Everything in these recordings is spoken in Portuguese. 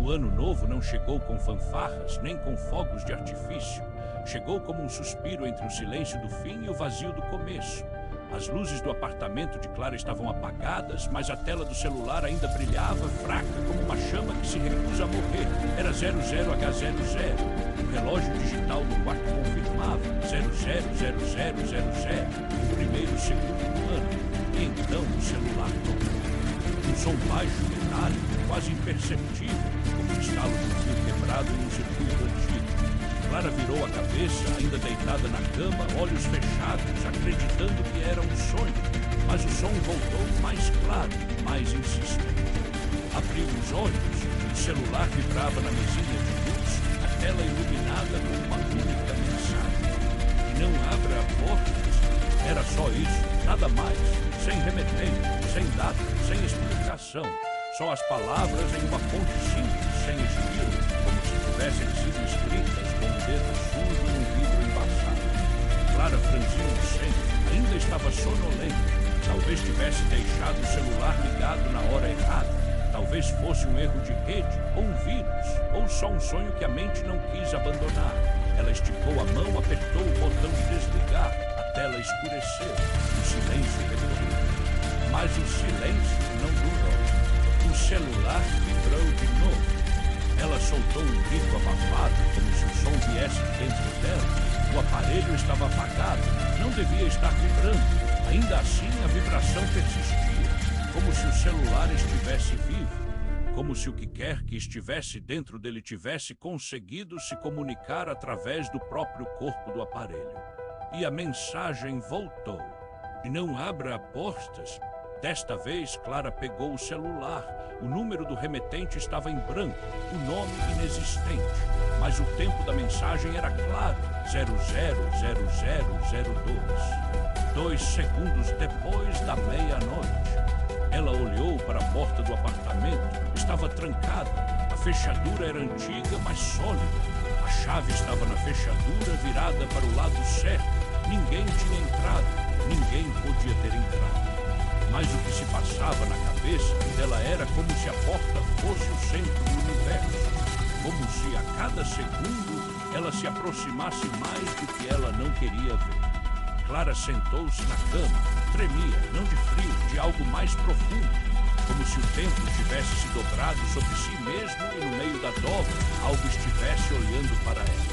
O ano novo não chegou com fanfarras, nem com fogos de artifício. Chegou como um suspiro entre o silêncio do fim e o vazio do começo. As luzes do apartamento de Clara estavam apagadas, mas a tela do celular ainda brilhava, fraca como uma chama que se recusa a morrer. Era 00H00. O relógio digital do quarto confirmava 000000, o primeiro segundo do ano. E então o celular tocou. Um som baixo, metálico, quase imperceptível, como o estalo de um fio quebrado em um circuito antigo. Clara virou a cabeça, ainda deitada na cama, olhos fechados, acreditando que era um sonho. Mas o som voltou mais claro, mais insistente. Abriu os olhos, o celular vibrava na mesinha de luz, a tela iluminada com uma única mensagem. E não abra portas. Era só isso, nada mais, sem remetente, sem data, sem explicação. Só as palavras em uma fonte simples, sem estilo, como se tivessem sido escritas com o dedo sujo num vidro embaçado. Clara franziu o senho, ainda estava sonolenta. Talvez tivesse deixado o celular ligado na hora errada. Talvez fosse um erro de rede, ou um vírus, ou só um sonho que a mente não quis abandonar. Ela esticou a mão, apertou o botão de desligar. A tela escureceu, o silêncio retornou. Mas o silêncio não durou. O celular vibrou de novo. Ela soltou um grito abafado, como se o som viesse de dentro dela. O aparelho estava apagado, não devia estar vibrando. Ainda assim, a vibração persistia, como se o celular estivesse vivo, como se o que quer que estivesse dentro dele tivesse conseguido se comunicar através do próprio corpo do aparelho. E a mensagem voltou. E não abra portas. Desta vez, Clara pegou o celular. O número do remetente estava em branco, o nome inexistente. Mas o tempo da mensagem era claro, 000002. 2 segundos depois da meia-noite. Ela olhou para a porta do apartamento. Estava trancada. A fechadura era antiga, mas sólida. A chave estava na fechadura, virada para o lado certo. Ninguém tinha entrado. Ninguém podia ter entrado. Mas o que se passava na cabeça dela era como se a porta fosse o centro do universo. Como se a cada segundo ela se aproximasse mais do que ela não queria ver. Clara sentou-se na cama, tremia, não de frio, de algo mais profundo. Como se o tempo tivesse se dobrado sobre si mesmo e no meio da dobra algo estivesse olhando para ela.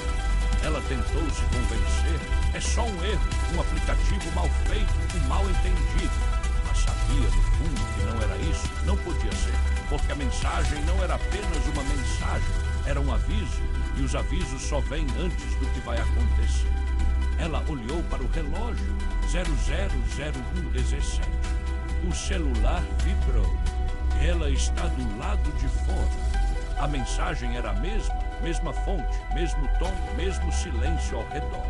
Ela tentou se convencer. É só um erro, um aplicativo mal feito, um mal entendido. Sabia, no fundo, que não era isso, não podia ser, porque a mensagem não era apenas uma mensagem, era um aviso, e os avisos só vêm antes do que vai acontecer. Ela olhou para o relógio, 000117. O celular vibrou. Ela está do lado de fora. A mensagem era a mesma fonte, mesmo tom, mesmo silêncio ao redor.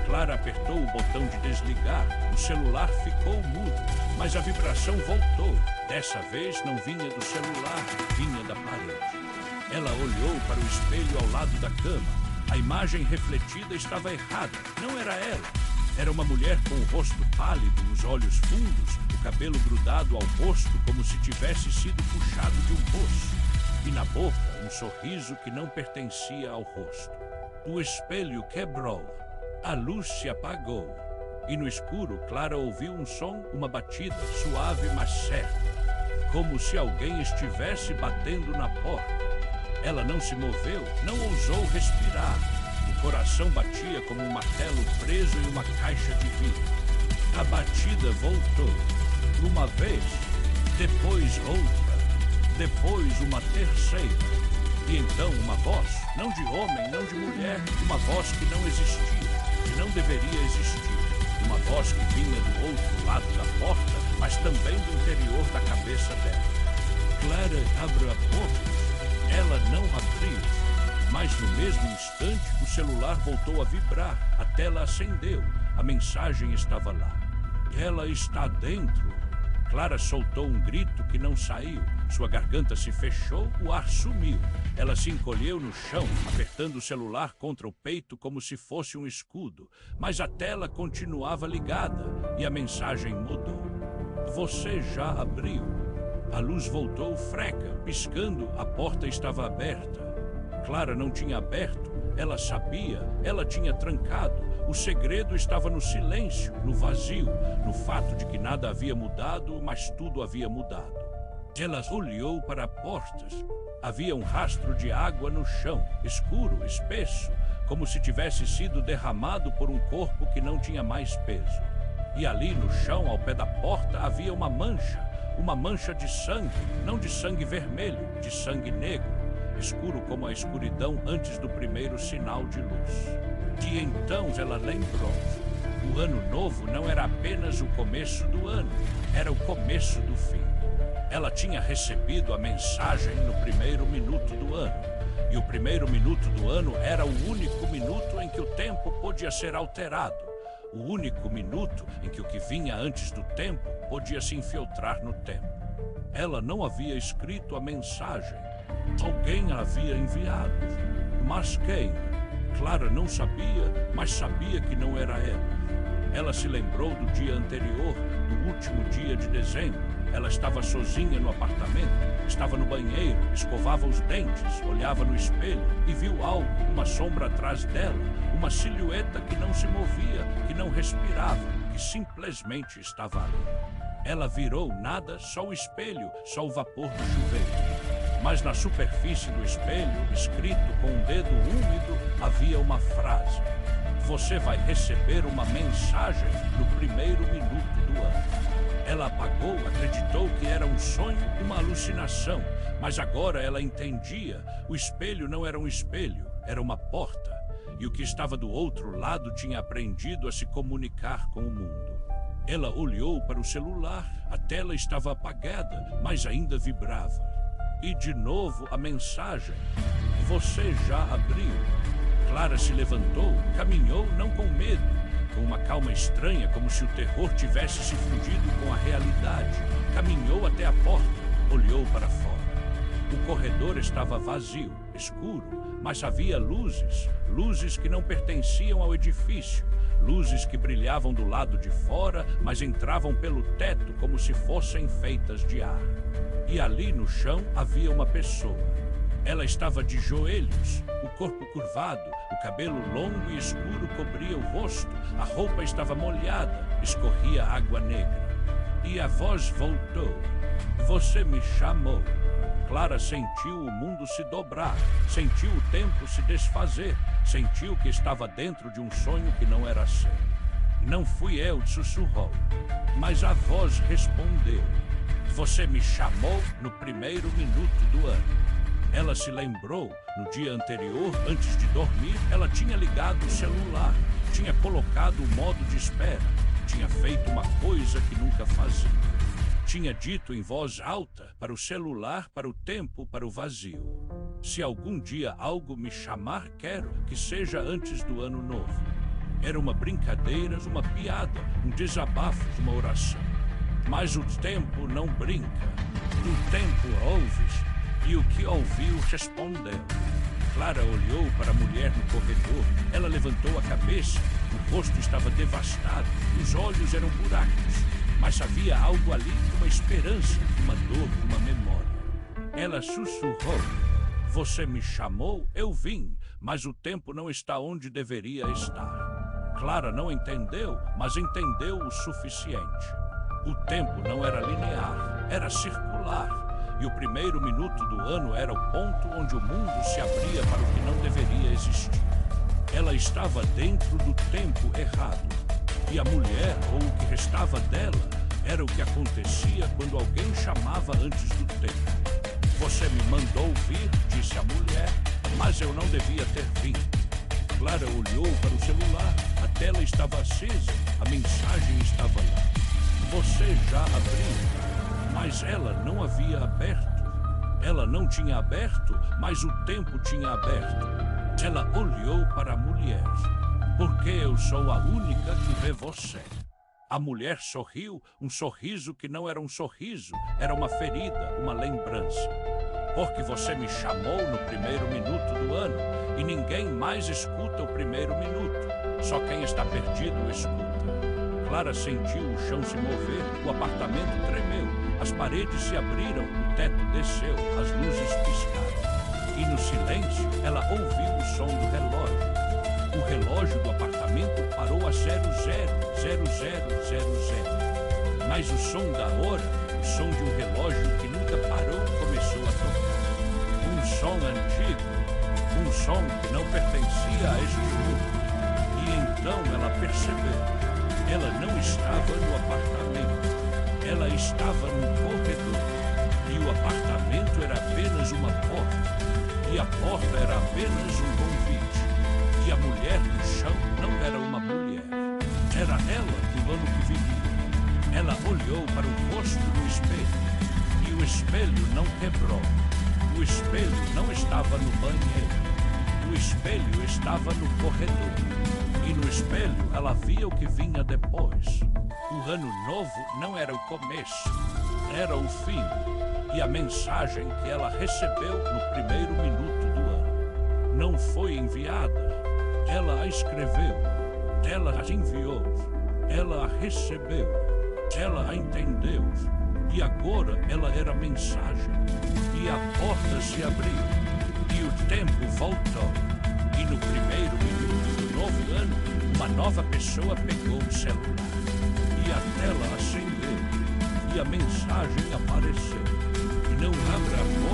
Clara apertou o botão de desligar. O celular ficou mudo, mas a vibração voltou. Dessa vez não vinha do celular, vinha da parede. Ela olhou para o espelho ao lado da cama. A imagem refletida estava errada. Não era ela. Era uma mulher com o rosto pálido, os olhos fundos, o cabelo grudado ao rosto como se tivesse sido puxado de um poço. E na boca, um sorriso que não pertencia ao rosto. O espelho quebrou. A luz se apagou. E no escuro, Clara ouviu um som, uma batida, suave mas certa. Como se alguém estivesse batendo na porta. Ela não se moveu, não ousou respirar. O coração batia como um martelo preso em uma caixa de vidro. A batida voltou. Uma vez, depois outra, depois uma terceira. E então uma voz, não de homem, não de mulher, uma voz que não existia, que não deveria existir. Uma voz que vinha do outro lado da porta, mas também do interior da cabeça dela. Clara, abra a porta. Ela não abriu. Mas no mesmo instante, o celular voltou a vibrar. A tela acendeu. A mensagem estava lá. Ela está dentro. Clara soltou um grito que não saiu. Sua garganta se fechou, o ar sumiu. Ela se encolheu no chão, apertando o celular contra o peito como se fosse um escudo. Mas a tela continuava ligada e a mensagem mudou. Você já abriu. A luz voltou freca, piscando, a porta estava aberta. Clara não tinha aberto, ela sabia, ela tinha trancado. O segredo estava no silêncio, no vazio, no fato de que nada havia mudado, mas tudo havia mudado. Ela olhou para portas. Havia um rastro de água no chão, escuro, espesso, como se tivesse sido derramado por um corpo que não tinha mais peso. E ali no chão, ao pé da porta, havia uma mancha de sangue, não de sangue vermelho, de sangue negro, escuro como a escuridão antes do primeiro sinal de luz. E então ela lembrou. O ano novo não era apenas o começo do ano, era o começo do fim. Ela tinha recebido a mensagem no primeiro minuto do ano. E o primeiro minuto do ano era o único minuto em que o tempo podia ser alterado. O único minuto em que o que vinha antes do tempo podia se infiltrar no tempo. Ela não havia escrito a mensagem. Alguém a havia enviado. Mas quem? Clara não sabia, mas sabia que não era ela. Ela se lembrou do dia anterior, do último dia de dezembro. Ela estava sozinha no apartamento, estava no banheiro, escovava os dentes, olhava no espelho e viu algo, uma sombra atrás dela, uma silhueta que não se movia, que não respirava, que simplesmente estava ali. Ela virou nada, só o espelho, só o vapor do chuveiro. Mas na superfície do espelho, escrito com um dedo úmido, havia uma frase. Você vai receber uma mensagem no primeiro minuto do ano. Ela apagou, acreditou que era um sonho, uma alucinação. Mas agora ela entendia. O espelho não era um espelho, era uma porta. E o que estava do outro lado tinha aprendido a se comunicar com o mundo. Ela olhou para o celular, a tela estava apagada, mas ainda vibrava. E de novo a mensagem. Você já abriu. Clara se levantou, caminhou não com medo, com uma calma estranha, como se o terror tivesse se fundido com a realidade. Caminhou até a porta, olhou para fora. O corredor estava vazio, escuro, mas havia luzes, luzes que não pertenciam ao edifício, luzes que brilhavam do lado de fora, mas entravam pelo teto como se fossem feitas de ar. E ali no chão havia uma pessoa. Ela estava de joelhos, o corpo curvado, o cabelo longo e escuro cobria o rosto, a roupa estava molhada, escorria água negra. E a voz voltou. Você me chamou. Clara sentiu o mundo se dobrar, sentiu o tempo se desfazer, sentiu que estava dentro de um sonho que não era seu. Não fui eu, sussurrou, mas a voz respondeu. Você me chamou no primeiro minuto do ano. Ela se lembrou, no dia anterior, antes de dormir, ela tinha ligado o celular, tinha colocado o modo de espera, tinha feito uma coisa que nunca fazia. Tinha dito em voz alta, para o celular, para o tempo, para o vazio. Se algum dia algo me chamar, quero que seja antes do ano novo. Era uma brincadeira, uma piada, um desabafo, uma oração. Mas o tempo não brinca. O tempo ouve. E o que ouviu respondeu. Clara olhou para a mulher no corredor. Ela levantou a cabeça. O rosto estava devastado. Os olhos eram buracos. Mas havia algo ali, uma esperança, uma dor, uma memória. Ela sussurrou. Você me chamou, eu vim, mas o tempo não está onde deveria estar. Clara não entendeu, mas entendeu o suficiente. O tempo não era linear, era circular. E o primeiro minuto do ano era o ponto onde o mundo se abria para o que não deveria existir. Ela estava dentro do tempo errado. E a mulher, ou o que restava dela, era o que acontecia quando alguém chamava antes do tempo. Você me mandou vir, disse a mulher, mas eu não devia ter vindo. Clara olhou para o celular, a tela estava acesa, a mensagem estava lá. Você já abriu. Mas ela não havia aberto. Ela não tinha aberto, mas o tempo tinha aberto. Ela olhou para a mulher. Porque eu sou a única que vê você. A mulher sorriu, um sorriso que não era um sorriso, era uma ferida, uma lembrança. Porque você me chamou no primeiro minuto do ano, e ninguém mais escuta o primeiro minuto. Só quem está perdido escuta. Clara sentiu o chão se mover, o apartamento tremeu. As paredes se abriram, o teto desceu, as luzes piscaram. E no silêncio, ela ouviu o som do relógio. O relógio do apartamento parou a 000000. Mas o som da hora, o som de um relógio que nunca parou, começou a tocar. Um som antigo, um som que não pertencia a este mundo. E então ela percebeu. Ela não estava no apartamento. Ela estava no corredor. E o apartamento era apenas uma porta. E a porta era apenas um convite. E a mulher no chão não era uma mulher. Era ela do ano que vivia. Ela olhou para o rosto no espelho. E o espelho não quebrou. O espelho não estava no banheiro. O espelho estava no corredor. E no espelho ela via o que vinha depois. O ano novo não era o começo, era o fim. E a mensagem que ela recebeu no primeiro minuto do ano não foi enviada. Ela a escreveu, ela a enviou, ela a recebeu, ela a entendeu. E agora ela era mensagem. E a porta se abriu. E o tempo voltou. E no primeiro minuto do novo ano, uma nova pessoa pegou o celular. E a tela acendeu. E a mensagem apareceu. E não abra a